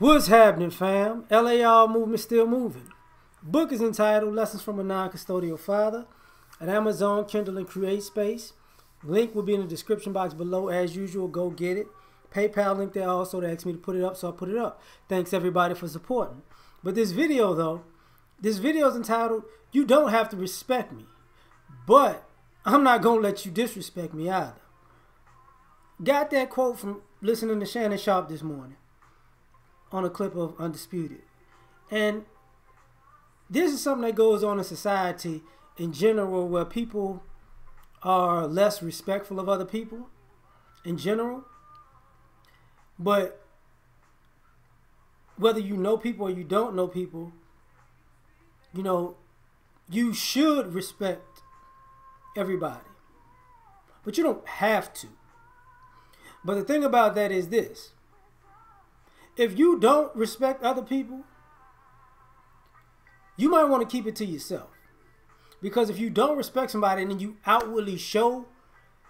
What's happening, fam? L.A.R. movement still moving. Book is entitled Lessons from a Non-Custodial Father at Amazon, Kindle, and Create Space. Link will be in the description box below as usual. Go get it. PayPal link there also. They asked me to put it up, so I put it up. Thanks everybody for supporting. But this video though, this video is entitled You Don't Have to Respect Me, but I'm not going to let you disrespect me either. Got that quote from listening to Shannon Sharp this morning on a clip of Undisputed. And this is something that goes on in society in general where people are less respectful of other people in general. But whether you know people or you don't know people, you know, you should respect everybody. But you don't have to. But the thing about that is this. If you don't respect other people, you might want to keep it to yourself. Because if you don't respect somebody and then you outwardly show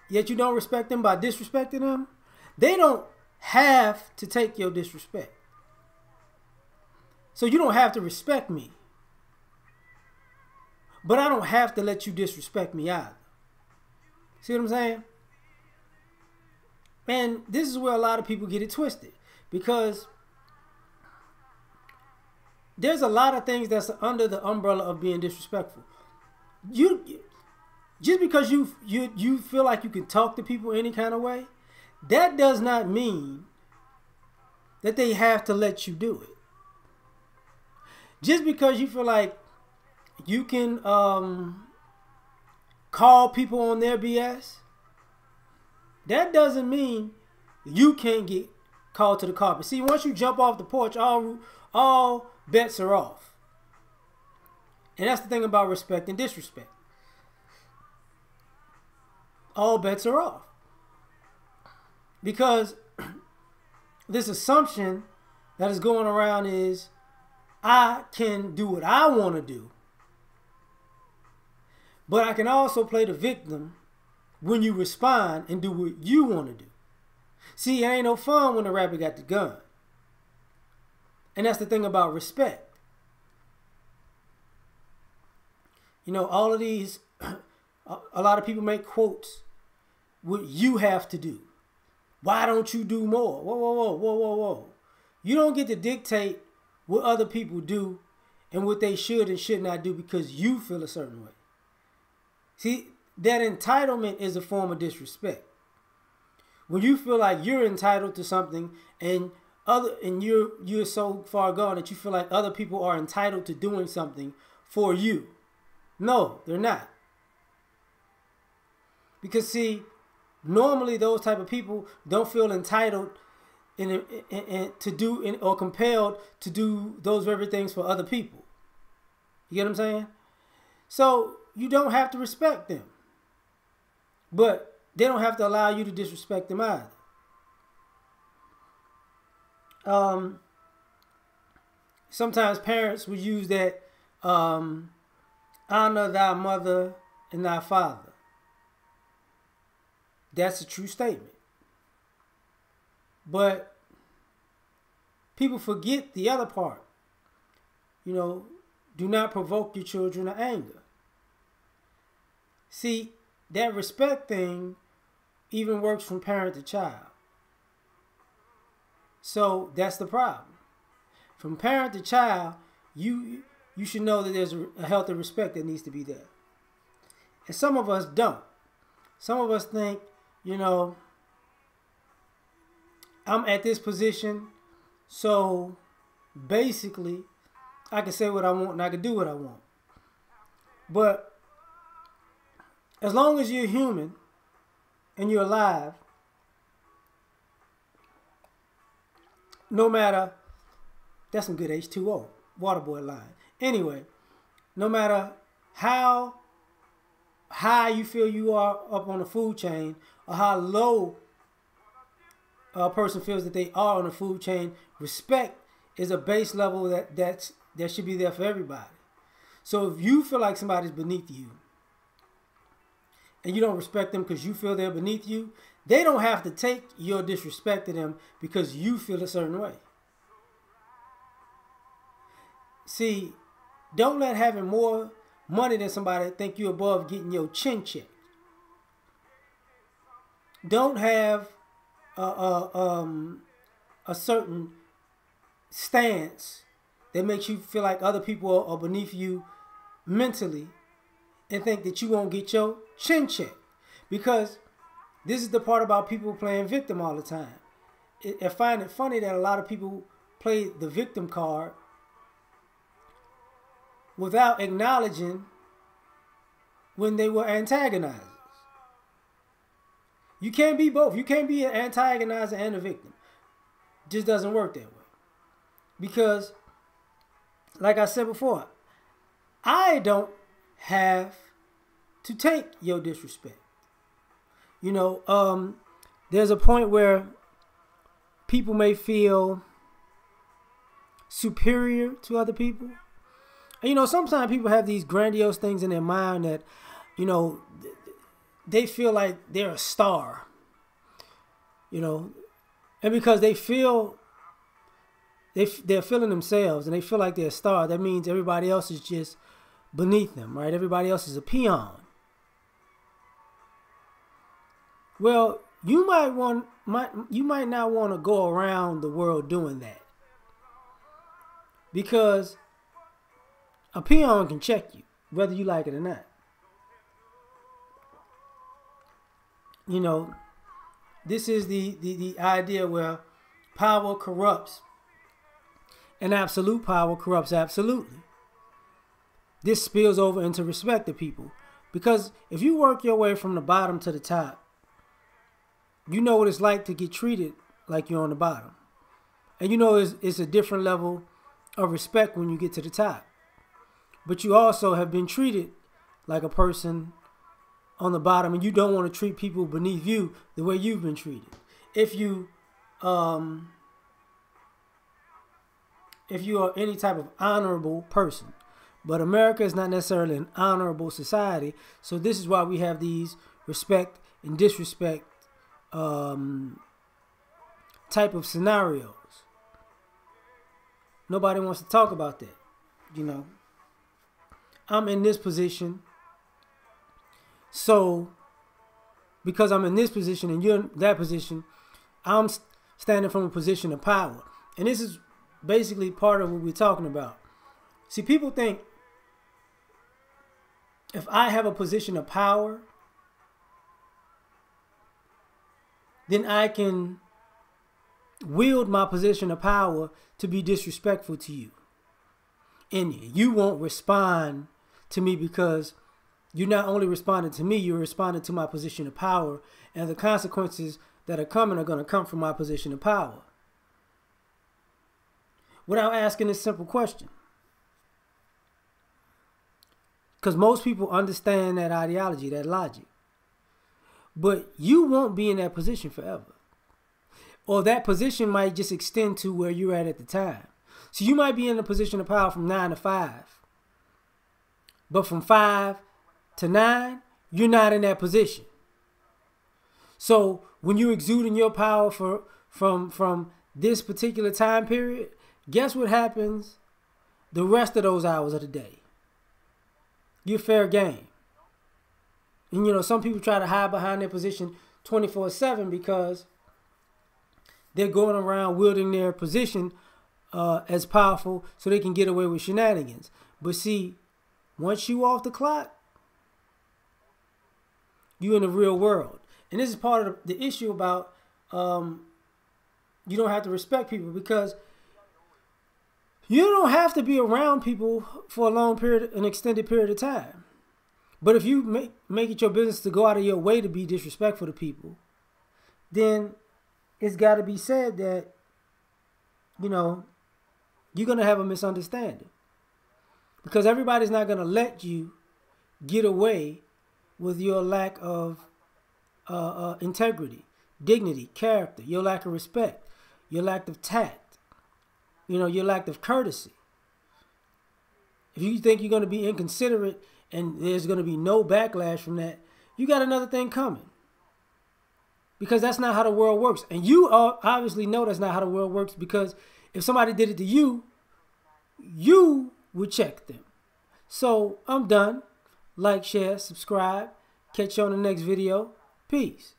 yet you don't respect them by disrespecting them, they don't have to take your disrespect. So you don't have to respect me. But I don't have to let you disrespect me either. See what I'm saying? And this is where a lot of people get it twisted. Because there's a lot of things that's under the umbrella of being disrespectful. Just because you feel like you can talk to people any kind of way, that does not mean that they have to let you do it. Just because you feel like you can call people on their BS, that doesn't mean you can't get called to the carpet. See, once you jump off the porch, all bets are off. And that's the thing about respect and disrespect. All bets are off. Because this assumption that is going around is I can do what I want to do, but I can also play the victim when you respond and do what you want to do. See, it ain't no fun when the rapper got the gun. And that's the thing about respect. You know, all of these, a lot of people make quotes, what you have to do. Why don't you do more? Whoa, whoa, whoa, whoa, whoa, whoa. You don't get to dictate what other people do and what they should and should not do because you feel a certain way. See, that entitlement is a form of disrespect. When you feel like you're entitled to something and you're so far gone that you feel like other people are entitled to doing something for you. No, they're not. Because see, normally those type of people don't feel entitled to do or compelled to do those very things for other people. You get what I'm saying? So you don't have to respect them. But they don't have to allow you to disrespect them either. Sometimes parents would use that honor thy mother and thy father. That's a true statement. But people forget the other part. You know, do not provoke your children to anger. See, that respect thing even works from parent to child. So that's the problem. From parent to child, you should know that there's a healthy respect that needs to be there. And some of us don't. Some of us think, you know, I'm at this position, so basically I can say what I want and I can do what I want. But as long as you're human and you're alive, no matter, that's some good H2O, Waterboy line. Anyway, no matter how high you feel you are up on the food chain or how low a person feels that they are on the food chain, respect is a base level that should be there for everybody. So if you feel like somebody's beneath you and you don't respect them because you feel they're beneath you, they don't have to take your disrespect to them because you feel a certain way. See, don't let having more money than somebody think you above getting your chin checked. Don't have a certain stance that makes you feel like other people are beneath you mentally and think that you won't get your chin checked. Because this is the part about people playing victim all the time. I find it funny that a lot of people play the victim card without acknowledging when they were antagonizers. You can't be both. You can't be an antagonizer and a victim. It just doesn't work that way. Because, like I said before, I don't have to take your disrespect. You know, there's a point where people may feel superior to other people. And, you know, sometimes people have these grandiose things in their mind that, you know, they feel like they're a star. You know, and because they feel they're feeling themselves and they feel like they're a star, that means everybody else is just beneath them, right? Everybody else is a peon. Well, you might not want to go around the world doing that, because a peon can check you, whether you like it or not. You know, this is the idea where power corrupts, and absolute power corrupts absolutely. This spills over into respect to people, because if you work your way from the bottom to the top, you know what it's like to get treated like you're on the bottom. And you know it's a different level of respect when you get to the top. But you also have been treated like a person on the bottom, and you don't want to treat people beneath you the way you've been treated. If you are any type of honorable person. But America is not necessarily an honorable society, so this is why we have these respect and disrespect type of scenarios. Nobody wants to talk about that. You know, I'm in this position, so because I'm in this position and you're in that position, I'm standing from a position of power. And this is basically part of what we're talking about. See, people think if I have a position of power, then I can wield my position of power to be disrespectful to you. And you won't respond to me because you're not only responding to me, you're responding to my position of power. And the consequences that are coming are going to come from my position of power. Without asking this simple question. Because most people understand that ideology, that logic. But you won't be in that position forever. Or that position might just extend to where you're at the time. So you might be in a position of power from 9 to 5. But from 5 to 9, you're not in that position. So when you're exuding your power from this particular time period, guess what happens the rest of those hours of the day? You're fair game. And, you know, some people try to hide behind their position 24/7 because they're going around wielding their position as powerful so they can get away with shenanigans. But see, once you off the clock, you in the real world. And this is part of the issue about you don't have to respect people, because you don't have to be around people for a long period, an extended period of time. But if you make it your business to go out of your way to be disrespectful to people, then it's got to be said that, you know, you're going to have a misunderstanding. Because everybody's not going to let you get away with your lack of integrity, dignity, character, your lack of respect, your lack of tact, you know, your lack of courtesy. If you think you're going to be inconsiderate and there's going to be no backlash from that, you got another thing coming. Because that's not how the world works. And you obviously know that's not how the world works, because if somebody did it to you, you will check them. So I'm done. Like, share, subscribe. Catch you on the next video. Peace.